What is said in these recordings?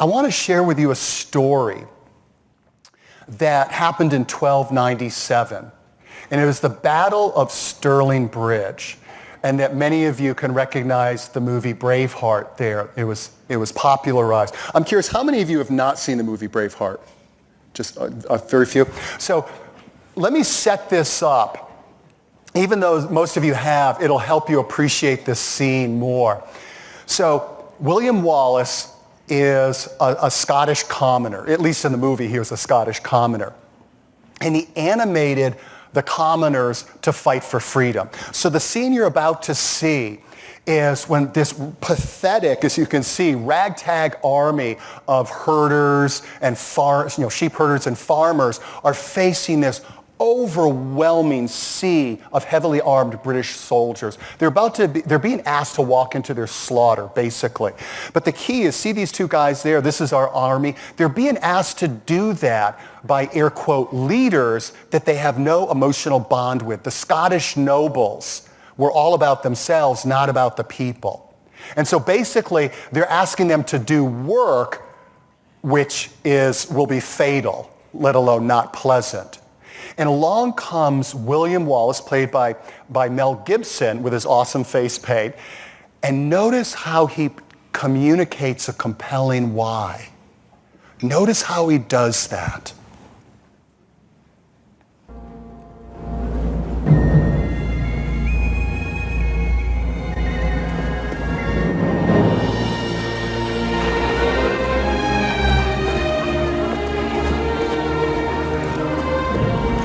I want to share with you a story that happened in 1297. And it was the Battle of Stirling Bridge. And that many of you can recognize the movie Braveheart there. It was popularized. I'm curious, how many of you have not seen the movie Braveheart? Just a very few. So let me set this up. Even though most of you have, it'll help you appreciate this scene more. So William Wallace is a Scottish commoner. At least in the movie, he was a Scottish commoner. And he animated the commoners to fight for freedom. So the scene you're about to see is when this pathetic, as you can see, ragtag army of herders and sheep herders and farmers are facing this overwhelming sea of heavily armed British soldiers. They're being asked to walk into their slaughter, basically. But the key is, see these two guys there? This is our army. They're being asked to do that by, air quote, leaders that they have no emotional bond with. The Scottish nobles were all about themselves, not about the people. And so basically, they're asking them to do work which will be fatal, let alone not pleasant. And along comes William Wallace, played by Mel Gibson, with his awesome face paint. And notice how he communicates a compelling why. Notice how he does that.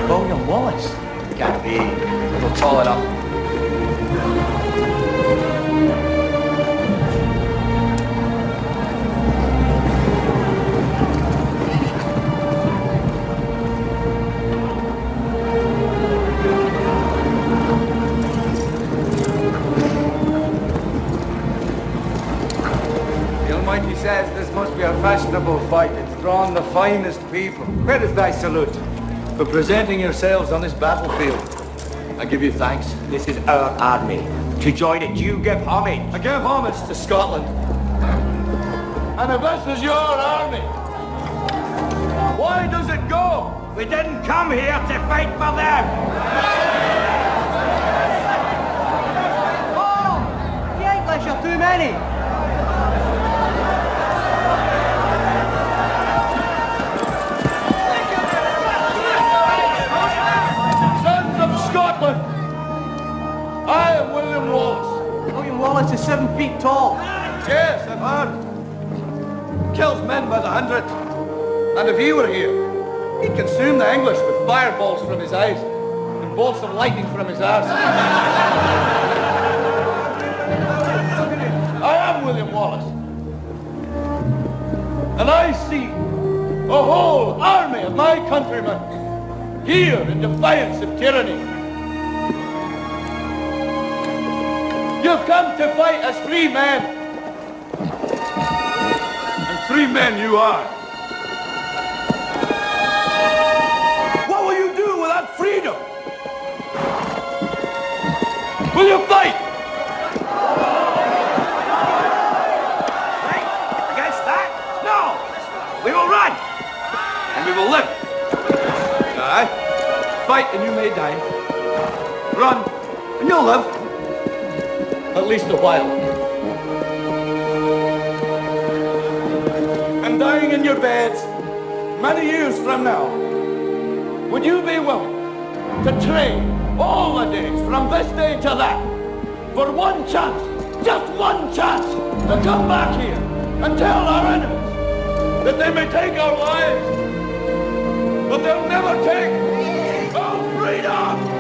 William Wallace? Can't be. We'll call it up. The Almighty says this must be a fashionable fight. It's drawn the finest people. Where is thy salute? For presenting yourselves on this battlefield. I give you thanks. This is our army. To join it, you give homage. I give homage to Scotland. And if this is your army, why does it go? We didn't come here to fight for them. Oh, the English are too many. Scotland! I am William Wallace. William Wallace is 7 feet tall. Yes, I've heard. Kills men by the hundred. And if he were here, he'd consume the English with fireballs from his eyes and bolts of lightning from his arse. I am William Wallace. And I see a whole army of my countrymen here in defiance of tyranny. You've come to fight as free men. And free men you are. What will you do without freedom? Will you fight? Fight against that? No. We will run. And we will live. Aye. Fight and you may die. Run and you'll live. At least a while. And dying in your beds many years from now, would you be willing to trade all the days from this day to that for one chance, just one chance, to come back here and tell our enemies that they may take our lives, but they'll never take our freedom?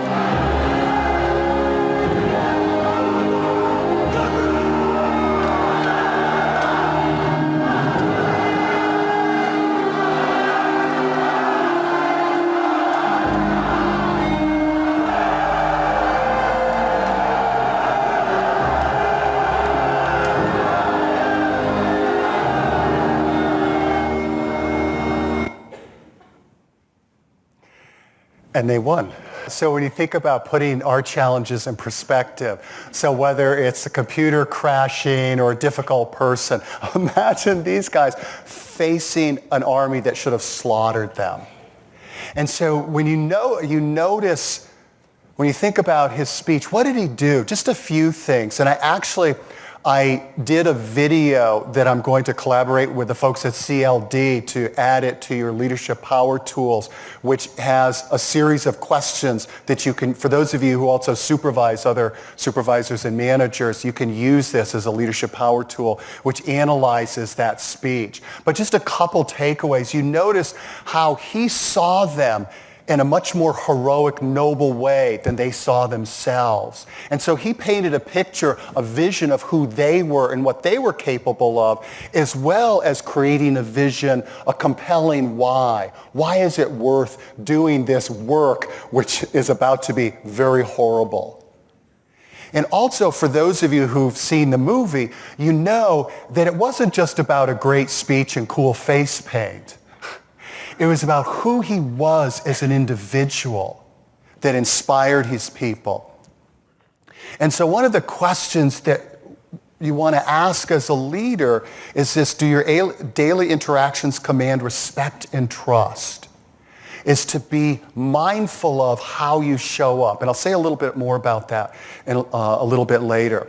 And they won. So when you think about putting our challenges in perspective, so whether it's a computer crashing or a difficult person, imagine these guys facing an army that should have slaughtered them. And so when you notice, when you think about his speech, what did he do? Just a few things. And I did a video that I'm going to collaborate with the folks at CLD to add it to your leadership power tools, which has a series of questions that you can, for those of you who also supervise other supervisors and managers, you can use this as a leadership power tool, which analyzes that speech. But just a couple takeaways. You notice how he saw them in a much more heroic, noble way than they saw themselves. And so he painted a picture, a vision of who they were and what they were capable of, as well as creating a vision, a compelling why. Why is it worth doing this work, which is about to be very horrible? And also, for those of you who've seen the movie, you know that it wasn't just about a great speech and cool face paint. It was about who he was as an individual that inspired his people. And so one of the questions that you want to ask as a leader is this: do your daily interactions command respect and trust? Is to be mindful of how you show up. And I'll say a little bit more about that in a little bit later.